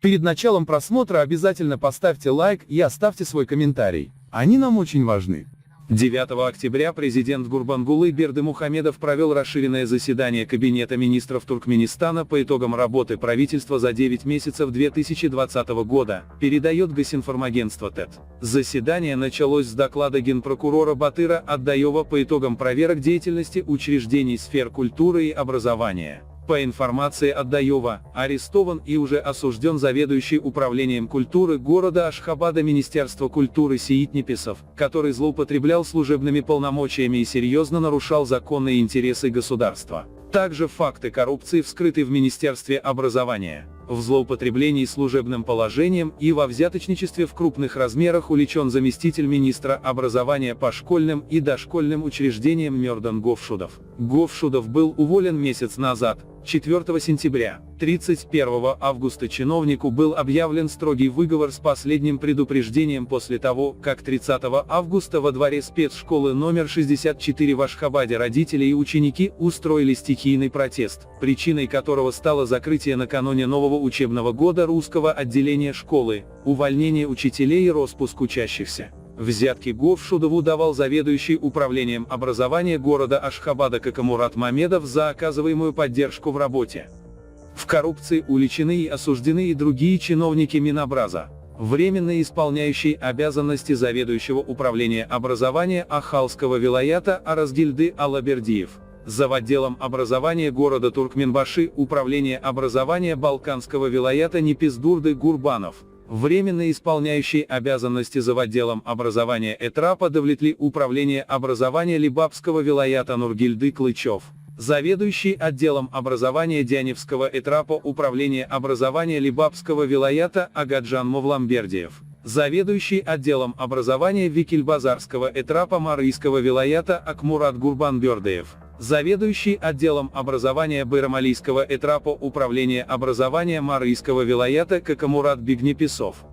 Перед началом просмотра обязательно поставьте лайк и оставьте свой комментарий. Они нам очень важны. 9 октября президент Гурбангулы Бердымухамедов провел расширенное заседание Кабинета министров Туркменистана по итогам работы правительства за 9 месяцев 2020 года, передает Госинформагентство ТЭТ. Заседание началось с доклада генпрокурора Батыра Аддаева по итогам проверок деятельности учреждений сфер культуры и образования. По информации Аддаева, арестован и уже осужден заведующий управлением культуры города Ашхабада Министерства культуры Сеит Неписов, который злоупотреблял служебными полномочиями и серьезно нарушал законные интересы государства. Также факты коррупции вскрыты в Министерстве образования. В злоупотреблении служебным положением и во взяточничестве в крупных размерах уличен заместитель министра образования по школьным и дошкольным учреждениям Мёрдан Говшудов. Говшудов был уволен месяц назад, 4 сентября. 31 августа чиновнику был объявлен строгий выговор с последним предупреждением после того, как 30 августа во дворе спецшколы номер 64 в Ашхабаде родители и ученики устроили стихийный протест, причиной которого стало закрытие накануне нового учебного года русского отделения школы, увольнение учителей и распуск учащихся. Взятки Говшудову давал заведующий управлением образования города Ашхабада Какамурат Мамедов за оказываемую поддержку в работе. В коррупции уличены и осуждены и другие чиновники Минобраза. Временно исполняющий обязанности заведующего управления образования Ахалского вилаята Аразгильды Алабердиев. Зав. Отделом образования города Туркменбаши управления образования Балканского вилаята Непиздурды Гурбанов. Временно исполняющий обязанности зав. Отделом образования Этрапа Давлетли управления образования Либабского вилаята Нургильды Клычев. Заведующий отделом образования Дяневского Этрапа управления образования Либабского вилаята Агаджан Мовламбердиев. Заведующий отделом образования Викильбазарского Этрапа Марийского вилаята Акмурат Гурбанбердиев. Заведующий отделом образования Байрамалийского Этрапа управления образования Марийского вилаята Какамурат Бигнеписов.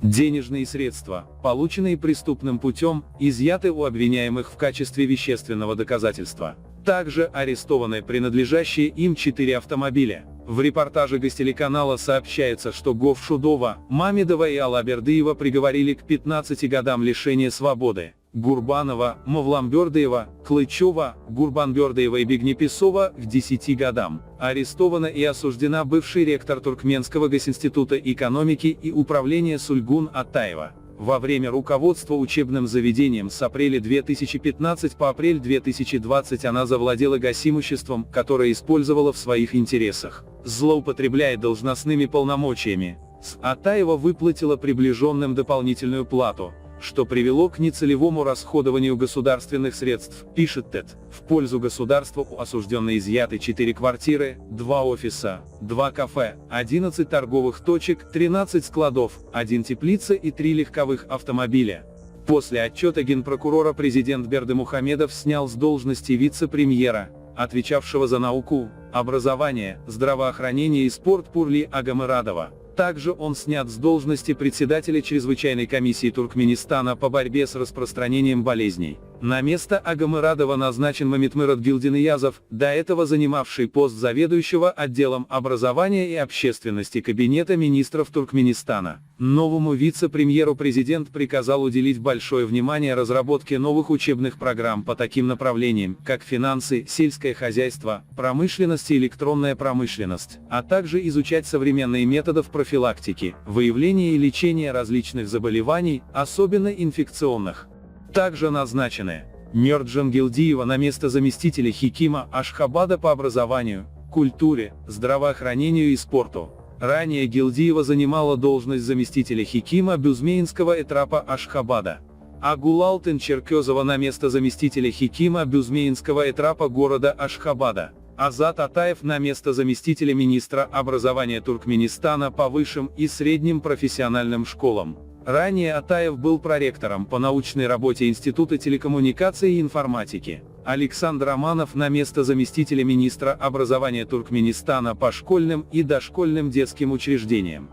Денежные средства, полученные преступным путем, изъяты у обвиняемых в качестве вещественного доказательства. Также арестованы принадлежащие им 4 автомобиля. В репортаже Гостелеканала сообщается, что Говшудова, Мамедова и Алабердиева приговорили к 15 годам лишения свободы. Гурбанова, Мовламбердиева, Клычева, Гурбанбердиева и Бигнеписова к 10 годам. Арестована и осуждена бывший ректор Туркменского госинститута экономики и управления Сульгун Атаева. Во время руководства учебным заведением с апреля 2015 по апрель 2020 она завладела госимуществом, которое использовала в своих интересах, злоупотребляя должностными полномочиями. Атаева выплатила приближенным дополнительную плату, что привело к нецелевому расходованию государственных средств, пишет ТЭТ. В пользу государства у осужденной изъяты 4 квартиры, 2 офиса, 2 кафе, 11 торговых точек, 13 складов, 1 теплица и 3 легковых автомобиля. После отчета генпрокурора президент Бердымухамедов снял с должности вице-премьера, отвечавшего за науку, образование, здравоохранение и спорт Пурли Агамырадова. Также он снят с должности председателя Чрезвычайной комиссии Туркменистана по борьбе с распространением болезней. На место Агамырадова назначен Мамитмырат Гилдиниязов, до этого занимавший пост заведующего отделом образования и общественности Кабинета министров Туркменистана. Новому вице-премьеру президент приказал уделить большое внимание разработке новых учебных программ по таким направлениям, как финансы, сельское хозяйство, промышленность и электронная промышленность, а также изучать современные методы профилактики, выявления и лечения различных заболеваний, особенно инфекционных. Также назначены Мёрджан Гилдиева на место заместителя Хикима Ашхабада по образованию, культуре, здравоохранению и спорту. Ранее Гилдиева занимала должность заместителя Хикима Бюзмеинского Этрапа Ашхабада. Агулалтын Черкезова на место заместителя Хикима Бюзмеинского Этрапа города Ашхабада. Азат Атаев на место заместителя министра образования Туркменистана по высшим и средним профессиональным школам. Ранее Атаев был проректором по научной работе Института телекоммуникации и информатики. Александр Романов на место заместителя министра образования Туркменистана по школьным и дошкольным детским учреждениям.